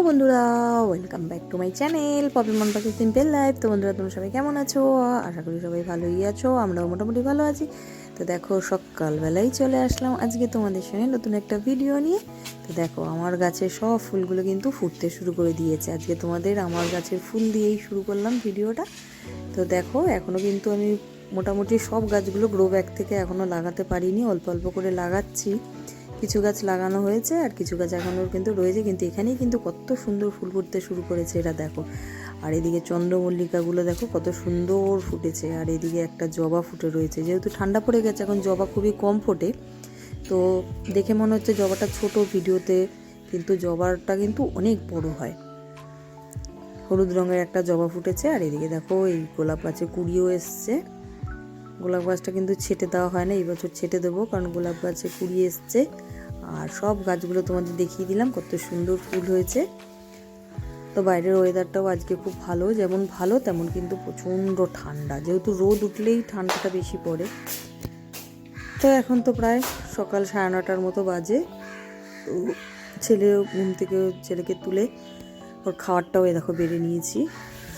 বন্ধুরা, welcome back to my channel Popy Mon Pakhi simple life. তো বন্ধুরা, তোমরা সবাই কেমন আছো? আশা করি সবাই ভালোই আছো, আমরাও মোটামুটি ভালো আছি। তো দেখো, সকালবেলায় চলে আসলাম আজকে তোমাদের সঙ্গে নতুন একটা ভিডিও নিয়ে। তো দেখো, আমার গাছের সব ফুলগুলো কিন্তু ফুটতে শুরু করে দিয়েছে। আজকে তোমাদের আমার গাছের ফুল দিয়েই শুরু করলাম ভিডিওটা। তো দেখো, এখনও কিন্তু আমি মোটামুটি সব গাছগুলো গ্রো ব্যাগ থেকে এখনও লাগাতে পারিনি, অল্প অল্প করে লাগাচ্ছি। কিছু গাছ লাগানো হয়েছে আর কিছু গাছ এখনও কিন্তু রয়েছে, কিন্তু এখানেই কিন্তু কত সুন্দর ফুল ফুটতে শুরু করেছে এরা, দেখো। আর এদিকে চন্দ্রমল্লিকাগুলো দেখো কত সুন্দর ফুটেছে, আর এদিকে একটা জবা ফুটে রয়েছে। যেহেতু ঠান্ডা পড়ে গেছে, এখন জবা খুবই কম ফোটে, তো দেখে মনে হচ্ছে জবাটা ছোট ভিডিওতে, কিন্তু জবাটা কিন্তু অনেক বড় হয়। হলুদ রঙের একটা জবা ফুটেছে। আর এদিকে দেখো, এই গোলাপ গাছে কুড়িও এসছে। গোলাপ গাছটা কিন্তু ছেটে দেওয়া হয় না, এই বছর ছেটে দেবো, কারণ গোলাপ গাছে কুড়ি এসছে। আর সব গাছগুলো তোমাদের দেখিয়ে দিলাম, কত সুন্দর ফুল হয়েছে। তো বাইরের ওয়েদারটাও আজকে খুব ভালো, যেমন ভালো তেমন কিন্তু প্রচণ্ড ঠান্ডা, যেহেতু রোদ উঠলেই ঠান্ডাটা বেশি পড়ে। তো এখন তো প্রায় সকাল 9:30 মতো বাজে। তো ছেলেকে তুলে ওর খাবারটাও দেখো বেড়ে নিয়েছি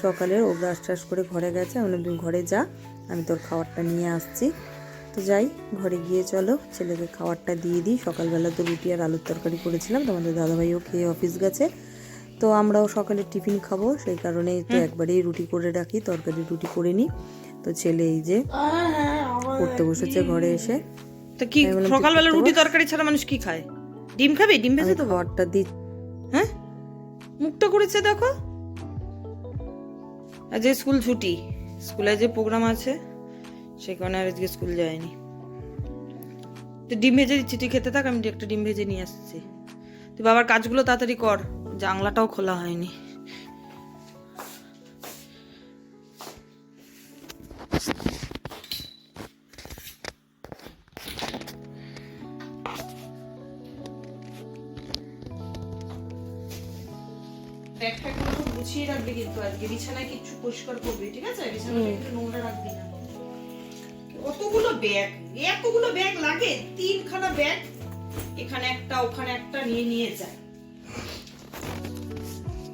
সকালে। ও ব্রাশ ট্রাশ করে ঘরে গেছে, আমি বললাম তুমি ঘরে যা, আমি তোর খাবারটা নিয়ে আসছি। তো যাই, ঘরে গিয়ে চলো ছেলেকে খাবারটা দিয়ে দিই। সকালবেলা তো রুটি আর আলুর তরকারি করেছিলাম, তোমাদের দাদাভাইও খেয়ে অফিস গেছে। তো আমরাও সকালে টিফিন খাবো, সেই কারণেই তো একবারেই রুটি করে রাখি, তরকারি রুটি করে নিই। তো ছেলে এই যে পড়তে বসেছে ঘরে এসে। তো কি সকালবেলা রুটি তরকারি ছাড়া মানুষ কি খায়? ডিম খাবে? ডিম ভেজে তো খাবারটা দিই। হ্যাঁ, মুখটা করেছে দেখো। আজ স্কুল ছুটি, স্কুলে যে প্রোগ্রাম আছে সেই কারণে আর আজকে স্কুল যায়নি। তো ডিম ভেজে দিচ্ছি, তুই খেতে থাক, আমি একটা ডিম ভেজে নিয়ে আসছি। তুই বাবার কাজগুলো তাড়াতাড়ি কর, জানলাটাও খোলা হয়নি। ব্যাগটাগুলো খুব গুছিয়ে রাখবি, কিন্তু আজকে বিছানায় কিছু পরিষ্কার করবি, ঠিক আছে? বিছানাটা একটু নোংরা রাখবি না। এতগুলো ব্যাগ লাগে, 3খানা ব্যাগ, এখানে একটা ওখানে একটা নিয়ে নিয়ে যায়।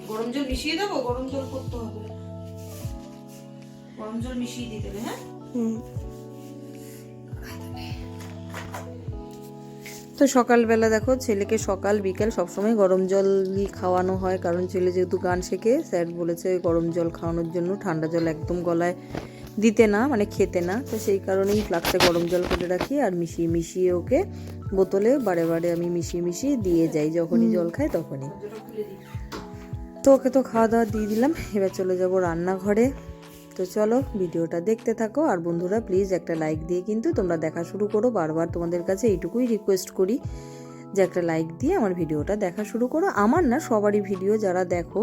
গরম জল মিশিয়ে দেবো, গরম জল করতে হবে, গরম জল মিশিয়ে দিয়ে দেবে। হ্যাঁ, তো সকালবেলা দেখো, ছেলেকে সকাল বিকেল সবসময় গরম জলই খাওয়ানো হয়, কারণ ছেলে যেহেতু গান শেখে, স্যার বলেছে গরম জল খাওয়ানোর জন্য। ঠান্ডা জল একদম গলায় দিতে না, মানে খেতে না। তো সেই কারণেই ফ্লাক্সে গরম জল করে রাখি, আর মিশিয়ে মিশিয়ে ওকে বোতলে বারে বারে আমি মিশিয়ে মিশিয়ে দিয়ে যাই, যখনই জল খায় তখনই। তো ওকে তো খাওয়া দাওয়া দিয়ে দিলাম, এবার চলে যাব রান্নাঘরে। তো চলো ভিডিওটা দেখতে থাকো। আর বন্ধুরা, প্লিজ একটা লাইক দিয়ে কিন্তু তোমরা দেখা শুরু করো। বারবার তোমাদের কাছে এইটুকুই রিকোয়েস্ট করি যে একটা লাইক দিয়ে আমার ভিডিওটা দেখা শুরু করো। আমার না, সবারই ভিডিও যারা দেখো,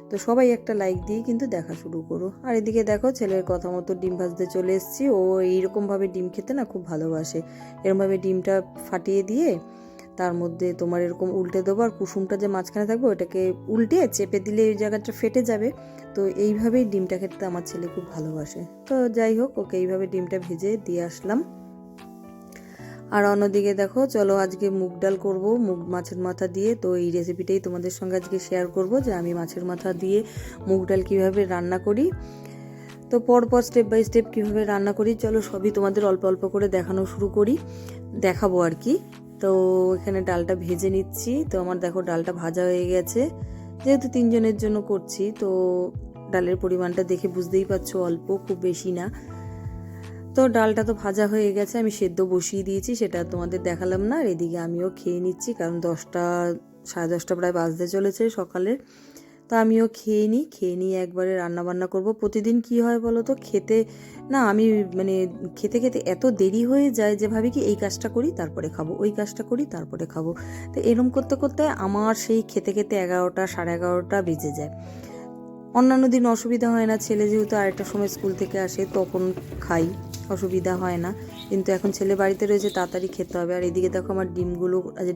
তো সবাই একটা লাইক দিয়ে কিন্তু দেখা শুরু করো। আর এদিকে দেখো, ছেলের কথা মতো ডিম ভাজতে চলে এসেছি। ও এইরকমভাবে ডিম খেতে না খুব ভালোবাসে। এরকমভাবে ডিমটা ফাটিয়ে দিয়ে তার মধ্যে তোমার এরকম উল্টে দেবো, আর কুসুমটা যে মাঝখানে থাকবে ওটাকে উল্টে চেপে দিলে ওই জায়গাটা ফেটে যাবে। তো এইভাবেই ডিমটা খেতে আমার ছেলে খুব ভালোবাসে। তো যাই হোক, ওকে এইভাবে ডিমটা ভেজে দিয়ে আসলাম। আর অন্যদিকে দেখো, চলো আজকে মুগ ডাল করব মাছের মাথা দিয়ে। তো এই রেসিপিটাই তোমাদের সঙ্গে আজকে শেয়ার করব, যে আমি মাছের মাথা দিয়ে মুগ ডাল কীভাবে রান্না করি। তো পরপর স্টেপ বাই স্টেপ কীভাবে রান্না করি, চলো সবই তোমাদের অল্প অল্প করে দেখাবো আর কি। তো এখানে ডালটা ভেজে নিচ্ছি। তো আমার দেখো ডালটা ভাজা হয়ে গেছে, যেহেতু 3 জনের জন্য করছি। তো ডালের পরিমাণটা দেখে বুঝতেই পারছো, অল্প, খুব বেশি না। তো ডালটা তো ভাজা হয়ে গেছে, আমি সেদ্ধ বসিয়ে দিয়েছি, সেটা তোমাদের দেখালাম না। আর এদিকে আমিও খেয়ে নিচ্ছি, কারণ 10টা 10:30 প্রায় বাজতে চলেছে সকালের। তো আমিও খেয়ে নিয়ে একবারে রান্না বান্না করবো। প্রতিদিন কি হয় বলো তো, খেতে না, আমি মানে খেতে খেতে এত দেরি হয়ে যায় যে ভাবি কি এই কাজটা করি তারপরে খাবো, ওই কাজটা করি তারপরে খাবো। তো এরম করতে করতে আমার সেই খেতে খেতে 11টা 11:30 বেজে যায়। অন্যান্য দিন অসুবিধা হয় না, ছেলে যেহেতু আরেকটা সময় স্কুল থেকে আসে তখন খাই, অসুবিধা হয় না। কিন্তু এখন ছেলে বাড়িতে রয়েছে, তাড়াতাড়ি খেতে হবে। আর এদিকে দেখো, আমার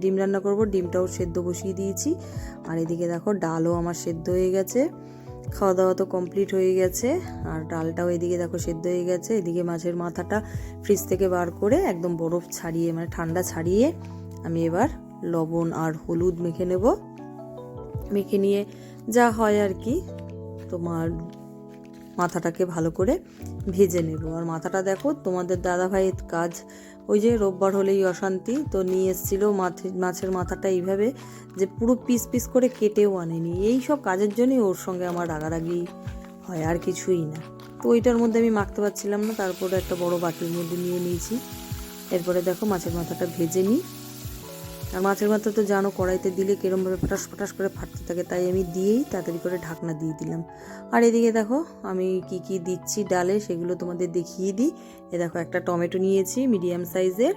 ডিম রান্না করব, ডিমটাও সেদ্ধ বসিয়ে দিয়েছি। আর এদিকে দেখো, ডালও আমার সেদ্ধ হয়ে গেছে, খাওয়া দাওয়া তো কমপ্লিট হয়ে গেছে। আর ডালটাও এদিকে দেখো সেদ্ধ হয়ে গেছে। এদিকে মাছের মাথাটা ফ্রিজ থেকে বার করে একদম বরফ ছাড়িয়ে, মানে ঠান্ডা ছাড়িয়ে, আমি এবার লবণ আর হলুদ মেখে নেব। মেখে নিয়ে যা হয় আর কি তোমার মাথাটাকে ভালো করে ভেজে নেব। আর মাথাটা দেখো তোমাদের দাদাভাইয়ের কাজ, ওই যে রোববার হলেই অশান্তি, তো নিয়ে এসেছিল মাছের মাথাটা এইভাবে যে পুরো পিস পিস করে কেটেও আনেনি। এই সব কাজের জন্যই ওর সঙ্গে আমার রাগারাগি হয়, আর কিছুই না। তো ওইটার মধ্যে আমি মাখতে পারছিলাম না, তারপরে একটা বড় বাটির মধ্যে নিয়ে নিয়েছি। এরপরে দেখো মাছের মাথাটা ভেজে নিই। আর মাছের মাথা তো জানো কড়াইতে দিলে কিরমভাবে ফটাস ফটাস করে ফাটতে থাকে, তাই আমি দিয়েই তাড়াতাড়ি করে ঢাকনা দিয়ে দিলাম। আর এদিকে দেখো আমি কি কি দিচ্ছি ডালে সেগুলো তোমাদের দেখিয়ে দিই। এ দেখো একটা টমেটো নিয়েছি মিডিয়াম সাইজের,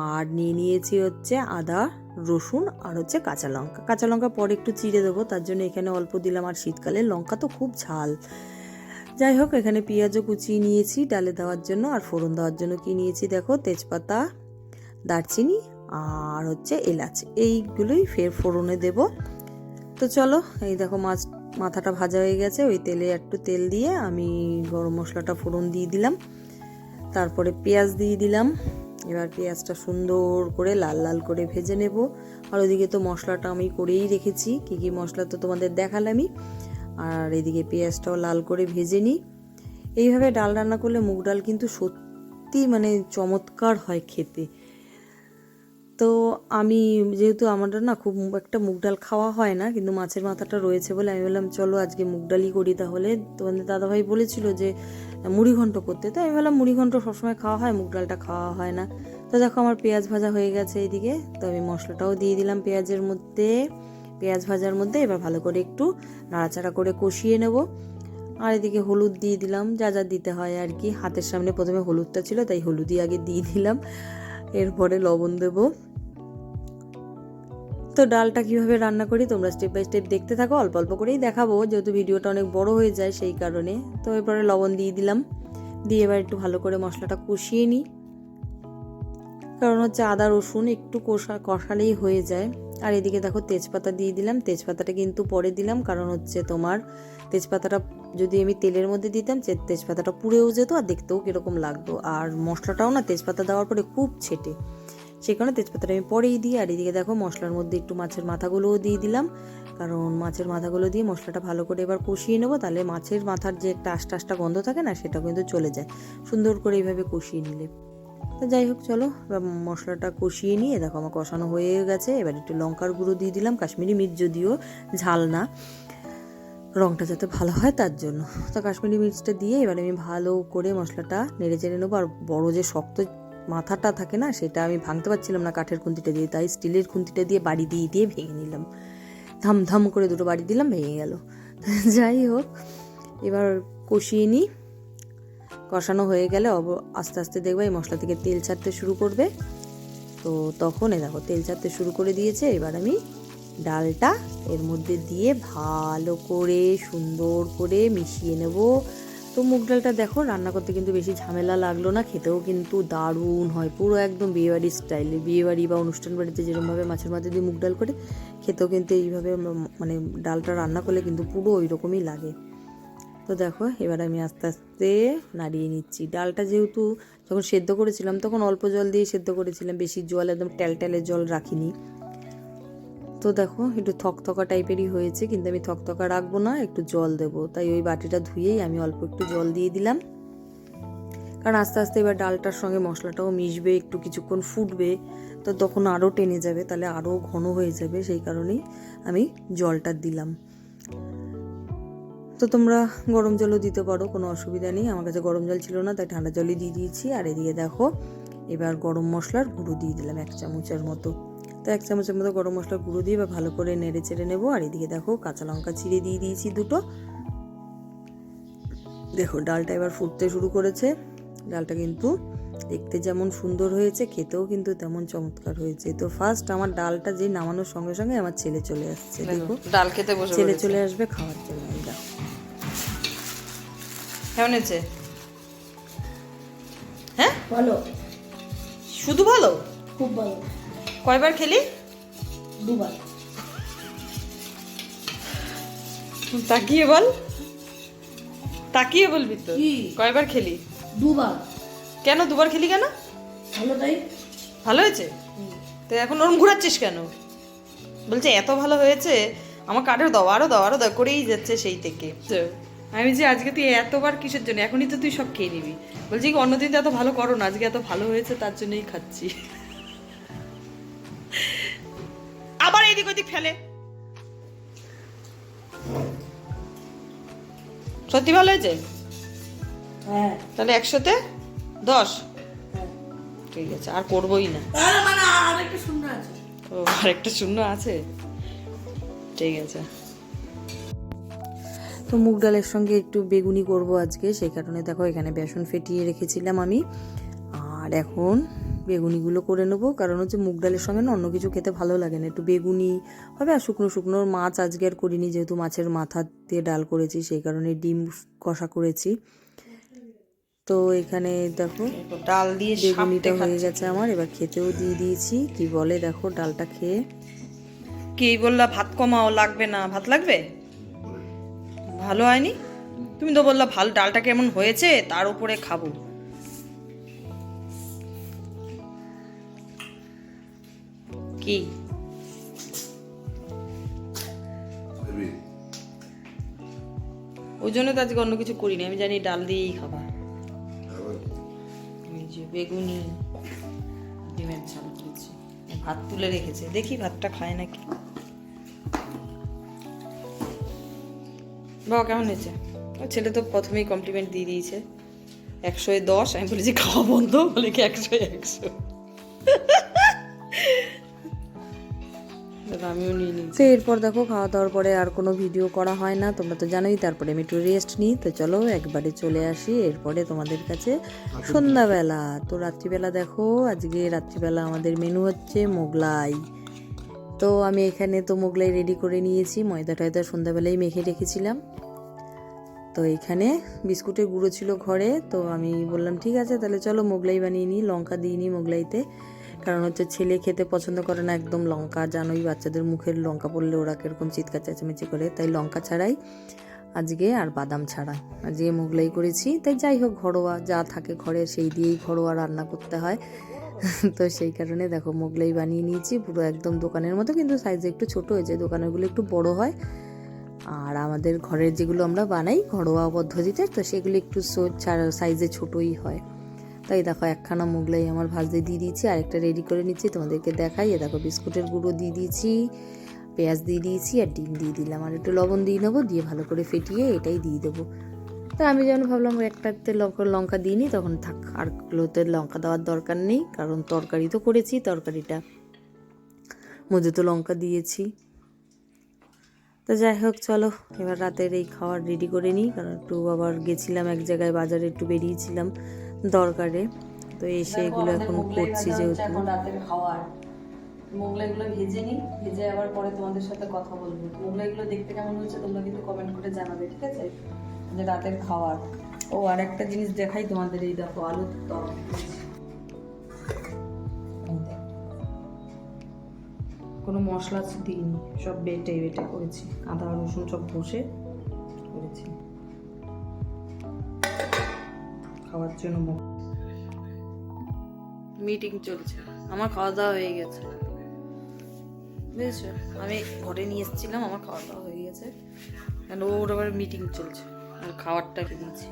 আর নিয়েছি হচ্ছে আদা রসুন আর হচ্ছে কাঁচা লঙ্কা। কাঁচা লঙ্কা পরে একটু চিড়ে দেবো, তার জন্য এখানে অল্প দিলাম। আর শীতকালের লঙ্কা তো খুব ঝাল। যাই হোক, এখানে পেঁয়াজও কুচিয়ে নিয়েছি ডালে দেওয়ার জন্য। আর ফোড়ন দেওয়ার জন্য কি নিয়েছি দেখো, তেজপাতা, দারচিনি আর হচ্ছে এলাচ, এইগুলোই ফের ফোড়নে দেব। তো চলো, এই দেখো মাথাটা ভাজা হয়ে গেছে। ওই তেলে একটু তেল দিয়ে আমি গরম মশলাটা ফোড়ন দিয়ে দিলাম, তারপরে পেঁয়াজ দিয়ে দিলাম। এবার পেঁয়াজটা সুন্দর করে লাল লাল করে ভেজে নেব। আর ওইদিকে তো মশলাটা আমি করেই রেখেছি, কি কি মশলা তো তোমাদের দেখালামই। আর এদিকে পেঁয়াজটাও লাল করে ভেজে নিই। এইভাবে ডাল রান্না করলে মুগ ডাল কিন্তু সত্যি মানে চমৎকার হয় খেতে। তো আমি যেহেতু আমার না খুব একটা মুগ ডাল খাওয়া হয় না, কিন্তু মাছের মাথাটা রয়েছে বলে আমি বললাম চলো আজকে মুগ ডালই করি। তাহলে তোমাদের দাদাভাই বলেছিল যে মুড়ি ঘন্ট করতে, তো আমি বললাম মুড়ি ঘন্ট সবসময় খাওয়া হয়, মুগ ডালটা খাওয়া হয় না। তো দেখো আমার পেঁয়াজ ভাজা হয়ে গেছে এইদিকে, তো আমি মশলাটাও দিয়ে দিলাম পেঁয়াজের মধ্যে, পেঁয়াজ ভাজার মধ্যে। এবার ভালো করে একটু নাড়াচাড়া করে কষিয়ে নেব। আর এদিকে হলুদ দিয়ে দিলাম, যা যা দিতে হয় আর কি। হাতের সামনে প্রথমে হলুদটা ছিল, তাই হলুদই আগে দিয়ে দিলাম, এরপরে লবণ দেবো। তো ডালটা কিভাবে রান্না করি তোমরা স্টেপ বাই স্টেপ দেখতে থাকো, অল্প অল্প করেই দেখাবো যেহেতু ভিডিওটা অনেক বড় হয়ে যায় সেই কারণে। তো এরপরে লবণ দিয়ে দিলাম, দিয়ে এবার একটু ভালো করে মশলাটা কষিয়ে নিই। কারণ হচ্ছে আদা রসুন একটু কষালেই হয়ে যায়। আর এদিকে দেখো তেজপাতা দিয়ে দিলাম। তেজপাতাটা কিন্তু পরে দিলাম, কারণ হচ্ছে তোমার তেজপাতাটা যদি আমি তেলের মধ্যে দিতাম তেজপাতাটা পুড়েও যেত আর দেখতেও কীরকম লাগতো। আর মশলাটাও না তেজপাতা দেওয়ার পরে খুব ছেটে, সেই কারণে তেজপাতাটা আমি পরেই দিই। আর এদিকে দেখো মশলার মধ্যে একটু মাছের মাথাগুলোও দিয়ে দিলাম, কারণ মাছের মাথাগুলো দিয়ে মশলাটা ভালো করে এবার কষিয়ে নেবো। তাহলে মাছের মাথার যে একটা আষ্টা আষ্টা গন্ধ থাকে না, সেটা কিন্তু চলে যায় সুন্দর করে এইভাবে কষিয়ে নিলে। তো যাই হোক চলো, মশলাটা কষিয়ে নিয়ে দেখো আমার কষানো হয়ে গেছে। এবার একটু লঙ্কার গুঁড়ো দিয়ে দিলাম, কাশ্মীরি মির্চ, যদিও ঝাল না, রঙটা যাতে ভালো হয় তার জন্য। তো কাশ্মীরি মির্চটা দিয়ে এবার আমি ভালো করে মশলাটা নেড়ে চেড়ে নেবো। আর বড় যে শক্ত মাথাটা থাকে না, সেটা আমি ভাঙতে পারছিলাম না কাঠের খুন্তিটা দিয়ে, তাই স্টিলের খুন্তিটা দিয়ে বাড়ি দিয়ে ভেঙে নিলাম। ধাম করে দুটো বাড়ি দিলাম, ভেঙে গেল। যাই হোক, এবার কষিয়ে নিই। কষানো হয়ে গেলে আস্তে আস্তে দেখবে এই মশলা থেকে তেল ছাড়তে শুরু করবে। তো তখন দেখো তেল ছাড়তে শুরু করে দিয়েছে। এবার আমি ডালটা এর মধ্যে দিয়ে ভালো করে সুন্দর করে মিশিয়ে নেব। তো মুগ ডালটা দেখো রান্না করতে কিন্তু বেশি ঝামেলা লাগলো না, খেতেও কিন্তু দারুণ হয়, পুরো একদম বিয়েবাড়ির স্টাইলে। বিয়েবাড়ি বা অনুষ্ঠান বাড়িতে যেরকমভাবে মাছের মাথা দিয়ে মুগ ডাল করে, খেতেও কিন্তু এইভাবে মানে ডালটা রান্না করলে কিন্তু পুরো ওই রকমই লাগে। তো দেখো এবার আমি আস্তে আস্তে নাড়িয়ে নিচ্ছি। ডালটা যেহেতু যখন সেদ্ধ করেছিলাম তখন অল্প জল দিয়ে সেদ্ধ করেছিলাম, বেশি জল একদম ট্যালট্যালে জল রাখিনি। তো দেখো একটু থকথকা টাইপেরই হয়েছে, কিন্তু আমি থকথকা রাখবো না, একটু জল দেবো। তাই ওই বাটিটা ধুয়েই আমি অল্প একটু জল দিয়ে দিলাম, কারণ আস্তে আস্তে এবার ডালটার সঙ্গে মশলাটাও মিশবে, একটু কিছুক্ষণ ফুটবে, তো তখন আরও টেনে যাবে, তাহলে আরও ঘন হয়ে যাবে, সেই কারণেই আমি জলটা দিলাম। তো তোমরা গরম জলও দিতে পারো, কোনো অসুবিধা নেই। আমার কাছে গরম জল ছিল না, তাই ঠান্ডা জলই দিয়ে দিয়েছি। আর এদিকে দেখো এবার গরম মশলার গুঁড়ো দিয়ে দিলাম 1 চামচের মতো। তো 1 চামচের মতো গরম মশলার গুঁড়ো দিয়ে এবার ভালো করে নেড়ে চেড়ে নেবো। আর এদিকে দেখো কাঁচা লঙ্কা চিড়ে দিয়ে দিয়েছি 2টো। দেখো ডালটা এবার ফুটতে শুরু করেছে। ডালটা কিন্তু দেখতে যেমন সুন্দর হয়েছে, খেতেও কিন্তু তেমন চমৎকার হয়েছে। তো ফার্স্ট আমার ডালটা যে নামানোর সঙ্গে সঙ্গে আমার ছেলে চলে আসছে। দেখো ডাল খেতে বসে ছেলে চলে আসবে খাওয়ার জন্য। কেমন হয়েছে? হ্যাঁ ভালো, শুধু ভালো? খুব ভালো। কয়বার খেলি? 2বার। তাকিয়ে বল, তাকিয়ে বলবি তো। কয়বার খেলি? 2বার। কেন 2বার খেলি কেন? ভালো তাই। ভালো হয়েছে তো এখন ওরম ঘুরাচ্ছিস কেন? বলছে এত ভালো হয়েছে, আমাকে আরো দাও আরো দাও আরো দাও করেই যাচ্ছে সেই থেকে। আমি যে আজকে তুই এতবার কিসের জন্য, এখনই তো তুই সব খেয়ে নিবি। বলছি কি অন্যদিন তো এত ভালো করো না, আজকে এত ভালো হয়েছে তার জন্যই খাচ্ছি। আবার এইদিক ওইদিক ফেলে। সত্যি ভালো হয়েছে? হ্যাঁ তাহলে 100-তে 10। হ্যাঁ। ঠিক আছে, আর করবোই না। মানে আরেকটা শূন্য আছে। ও আরেকটা শূন্য আছে, ঠিক আছে। তো মুগ ডালের সঙ্গে একটু বেগুনি করব আজকে, সেই কারণে দেখো এখানে বেসন ফেটিয়ে রেখেছিলাম আমি। আর এখন বেগুনিগুলো করে নেবো, কারণ হচ্ছে মুগ ডালের সঙ্গে না অন্য কিছু খেতে ভালো লাগে না, একটু বেগুনি হবে। আর শুকনো শুকনো মাছ আজকে আর করিনি, যেহেতু মাছের মাথা দিয়ে ডাল করেছি, সেই কারণে ডিম কষা করেছি। তো এখানে দেখো ডাল দিয়ে বেগুনিটা হয়ে গেছে আমার, এবার খেতেও দিয়ে দিয়েছি। কি বলে দেখো ডালটা খেয়ে। কি বললা ভাত কমাও, লাগবে না? ভাত লাগবে? ভালো হয়নি? তুমি তো বললা ভালো, ডালটা কেমন হয়েছে তার উপরে খাবো। কি ওই জন্য তো আজকে অন্য কিছু করিনি, আমি জানি ডাল দিয়েই খাবা। এই যে বেগুনি ডিমের ঝাল করেছি, ভাত তুলে রেখেছে, দেখি ভাতটা খায় নাকি। বাবা কেমন হয়েছে? ওর ছেলে তো প্রথমেই কমপ্লিমেন্ট দিয়ে দিয়েছে, 100-এ 10। আমি বলেছি খাওয়া বন্ধ, বলে কি 100-এ 100। আমিও নিয়ে নিয়েছি। তো এরপর দেখো খাওয়া দাওয়ার পরে আর কোনো ভিডিও করা হয় না, তোমরা তো জানোই। তারপরে আমি একটু রেস্ট নিই। তো চলো একবারে চলে আসি এরপরে তোমাদের কাছে সন্ধ্যাবেলা। তো রাত্রিবেলা দেখো, আজকে রাত্রিবেলা আমাদের মেনু হচ্ছে মোগলাই। তো আমি এখানে তো মোগলাই রেডি করে নিয়েছি, ময়দা টয়দা সন্ধ্যাবেলায় মেখে রেখেছিলাম। তো এখানে বিস্কুটের গুঁড়ো ছিল ঘরে, তো আমি বললাম ঠিক আছে তাহলে চলো মোগলাই বানিয়ে নিই। লঙ্কা দিইনি মোগলাইতে, কারণ হচ্ছে ছেলে খেতে পছন্দ করে না একদম লঙ্কা, জানোই বাচ্চাদের মুখের লঙ্কা পড়লে ওরা কিরকম চিৎকার চেঁচামেচি করে, তাই লঙ্কা ছাড়াই আজকে, আর বাদাম ছাড়া আজকে মোগলাই করেছি। তাই যাই হোক, ঘরোয়া যা থাকে ঘরে সেই দিয়েই ঘরোয়া রান্না করতে হয়। তো সেই কারণে দেখো মোগলাই বানিয়ে নিয়েছি পুরো একদম দোকানের মতো, কিন্তু সাইজে একটু ছোট হয়েছে, দোকানেরগুলো একটু বড় হয়। আর আমাদের ঘরের যেগুলো আমরা বানাই ঘরোয়া পদ্ধতিতে, তো সেগুলো একটু সাইজে ছোটই হয়। তাই দেখো একখানা মোগলাই আমার ভাজতে দিয়ে দিয়েছি, আরেকটা রেডি করে নিচ্ছি, তোমাদেরকে দেখাই। দেখো বিস্কুটের গুঁড়ো দিয়ে দিয়েছি, পেঁয়াজ দিয়ে দিয়েছি, আর ডিম দিয়ে দিলাম, আর একটু লবণ দিয়ে নেবো, দিয়ে ভালো করে ফেটিয়ে এটাই দিয়ে দেবো। তো আমি যেমন ভাবলাম একটাতে লঙ্কা দিইনি, তখন থাক, আর গুলোতে লঙ্কা দেওয়ার দরকার নেই, কারণ তরকারি তো করেছি, তরকারিটা মধ্যে তো লঙ্কা দিয়েছি। তো যাই হোক চলো এবার রাতের এই খাবার রেডি করে নিই, কারণ একটু আবার গেছিলাম এক জায়গায় বাজারে, একটু বেরিয়েছিলাম দরকারে। তো এসে এগুলো এখন করছি, যেহেতু এখন রাতের খাওয়ার। মোগলাইগুলো ভেজে নিই, ভেজে আবার পরে তোমাদের সাথে কথা বলবো। মোগলাইগুলো দেখতে কেমন হয়েছে তোমরা কিন্তু কমেন্ট করে জানাবে, ঠিক আছে? যে রাতের খাওয়ার। ও আর একটা জিনিস দেখাই তোমাদের, এই দেখো আলুর তরকারি। কোনো মশলা দিইনি, সব বেটে বেটে করেছি, আদা রসুন সব ঘষে করেছি খাওয়ার জন্য। মিটিং চলছে, আমার খাওয়া দাওয়া হয়ে গেছে, বুঝেছো? আমি ঘরে নিয়ে এসেছিলাম, আমার খাওয়া দাওয়া হয়ে গেছে, কারণ ওর আবার মিটিং চলছে, আর খাবারটা দিয়েছি।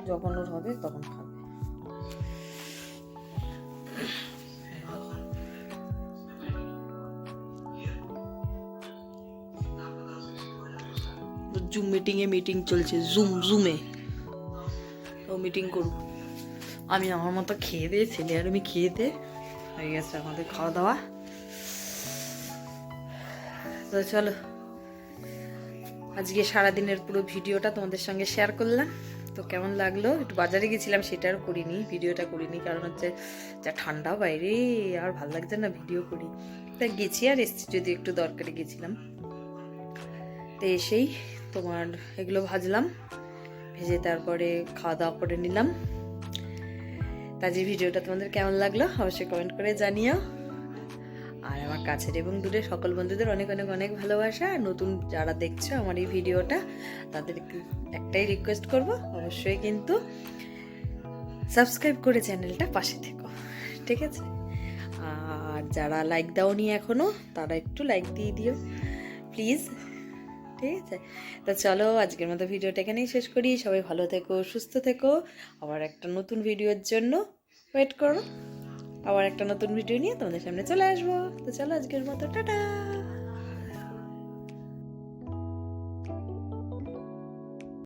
যখন ওর হবে তখন খাবে। জুম মিটিং চলছে, জুমে তো মিটিং করব। আমি আমার মতো খেয়ে দিয়ে, ছেলে আর আমি খেয়ে দিয়ে হয়ে গেছে আমাদের খাওয়া দাওয়া। তো চলো আজকে সারাদিনের পুরো ভিডিওটা তোমাদের সঙ্গে শেয়ার করলাম। তো কেমন লাগলো? একটু বাজারে গেছিলাম, সেটাও করিনি, ভিডিওটা করিনি, কারণ হচ্ছে যা ঠান্ডা বাইরে, আর ভালো লাগছে না ভিডিও করি। তাই গেছি আর এসছি, যদি একটু দরকারে গেছিলাম। তো এসেই তোমার এগুলো ভাজলাম, ভেজে তারপরে খাওয়া দাওয়া করে নিলাম। তাজি ভিডিওটা তোমাদের কেমন লাগলো অবশ্যই কমেন্ট করে জানিও। আর আমার কাছের এবং দূরের সকল বন্ধুদের অনেক অনেক অনেক ভালোবাসা। আর নতুন যারা দেখছো আমার এই ভিডিওটা, তাদেরকে একটাই রিকোয়েস্ট করব, অবশ্যই কিন্তু সাবস্ক্রাইব করে চ্যানেলটা পাশে থেকো, ঠিক আছে? আর আর যারা লাইক দাওনি এখনো তারা একটু লাইক দিয়ে দিও প্লিজ, ঠিক আছে? তো চলো আজকের মতো ভিডিওটা এখানেই শেষ করি। সবাই ভালো থেকো, সুস্থ থেকো। আবার একটা নতুন ভিডিওর জন্য ওয়েট করো। আবার একটা নতুন ভিডিও নিয়ে তোমাদের সামনে চলে আসবো। তো চলো আজকের মতো টাটা।